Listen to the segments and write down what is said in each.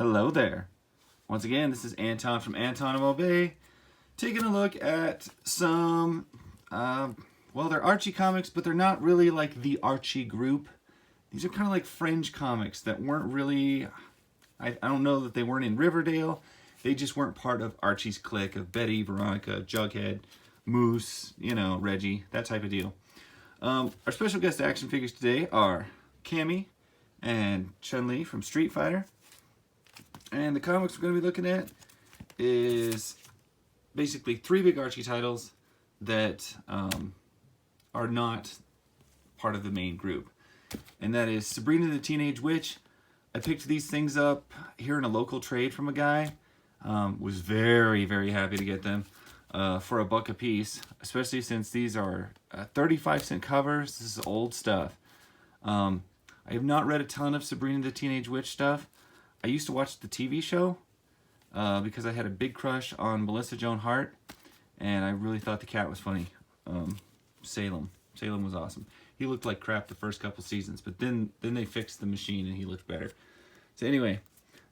Hello there. Once again, this is Anton from Anton MLB, taking a look at some, well, they're Archie comics, but they're not really like the Archie group. These are kind of like fringe comics that weren't really, I don't know that they weren't in Riverdale. They just weren't part of Archie's clique of Betty, Veronica, Jughead, Moose, you know, Reggie, that type of deal. Our special guest action figures today are Cammy and Chun-Li from Street Fighter. And the comics we're going to be looking at is basically three big Archie titles that are not part of the main group. And that is Sabrina the Teenage Witch. I picked these things up here in a local trade from a guy. Was very, very happy to get them for $1 a piece, especially since these are 35-cent covers. This is old stuff. I have not read a ton of Sabrina the Teenage Witch stuff. I used to watch the TV show because I had a big crush on Melissa Joan Hart, and I really thought the cat was funny. Salem was awesome. He looked like crap the first couple seasons, but then they fixed the machine and he looked better. So anyway,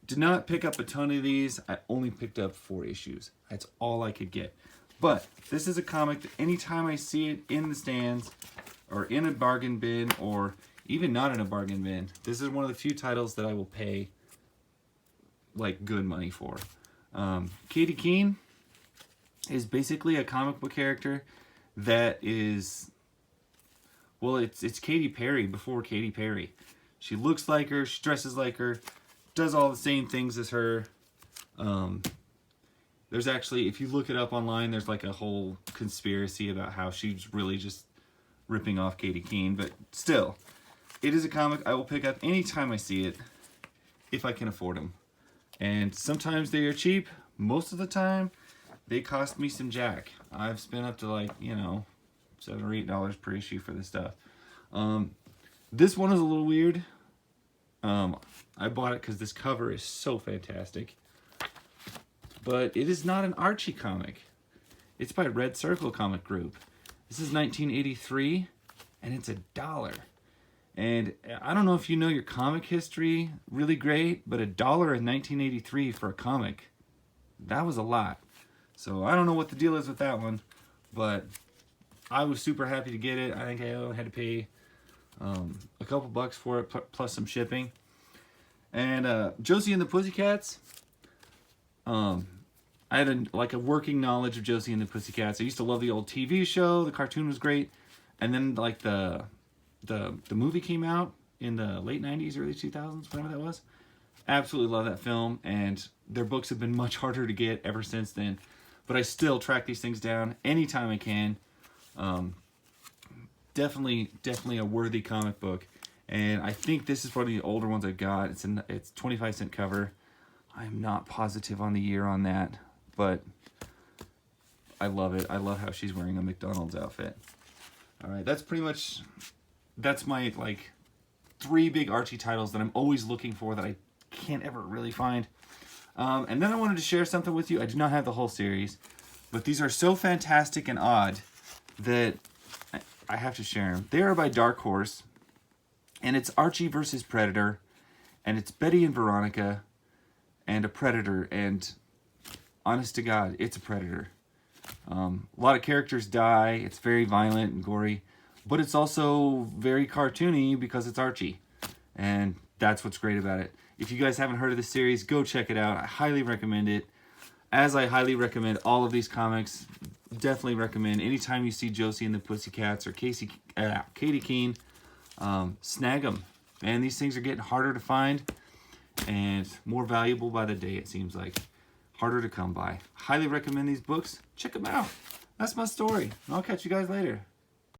did not pick up a ton of these. I only picked up 4 issues. That's all I could get. But this is a comic that anytime I see it in the stands or in a bargain bin or even not in a bargain bin, this is one of the few titles that I will pay like good money for. Katy Keene is basically a comic book character that is, well, it's Katy Perry before Katy Perry. She looks like her, she dresses like her, does all the same things as her. There's actually, if you look it up online, there's like a whole conspiracy about how she's really just ripping off Katy Keene, but still, it is a comic I will pick up anytime I see it, if I can afford them. And sometimes they are cheap. Most of the time, they cost me some jack. I've spent up to like, you know, $7 or $8 per issue for this stuff. This one is a little weird. I bought it because this cover is so fantastic. But it is not an Archie comic. It's by Red Circle Comic Group. This is 1983, and it's $1. And I don't know if you know your comic history really great, but $1 in 1983 for a comic, that was a lot. So I don't know what the deal is with that one, but I was super happy to get it. I think I only had to pay a couple bucks for it, plus some shipping. And Josie and the Pussycats, I had a working knowledge of Josie and the Pussycats. I used to love the old TV show. The cartoon was great. And then like the movie came out in the late 90s, early 2000s, whatever that was. Absolutely love that film, and their books have been much harder to get ever since then. But I still track these things down anytime I can. Definitely a worthy comic book. And I think this is one of the older ones I've got. It's 25-cent cover. I'm not positive on the year on that, but I love it. I love how she's wearing a McDonald's outfit. All right, that's my like 3 big Archie titles that I'm always looking for that I can't ever really find. And then I wanted to share something with you. I do not have the whole series, but these are so fantastic and odd that I have to share them. They are by Dark Horse, and it's Archie versus Predator, and it's Betty and Veronica, and a Predator, and honest to God, it's a Predator. A lot of characters die. It's very violent and gory, but it's also very cartoony because it's Archie, and that's what's great about it. If you guys haven't heard of this series, go check it out. I highly recommend it. As I highly recommend all of these comics, definitely recommend anytime you see Josie and the Pussycats or Katy Keene, snag them. Man, these things are getting harder to find and more valuable by the day, it seems like. Harder to come by. Highly recommend these books. Check them out. That's my story. I'll catch you guys later.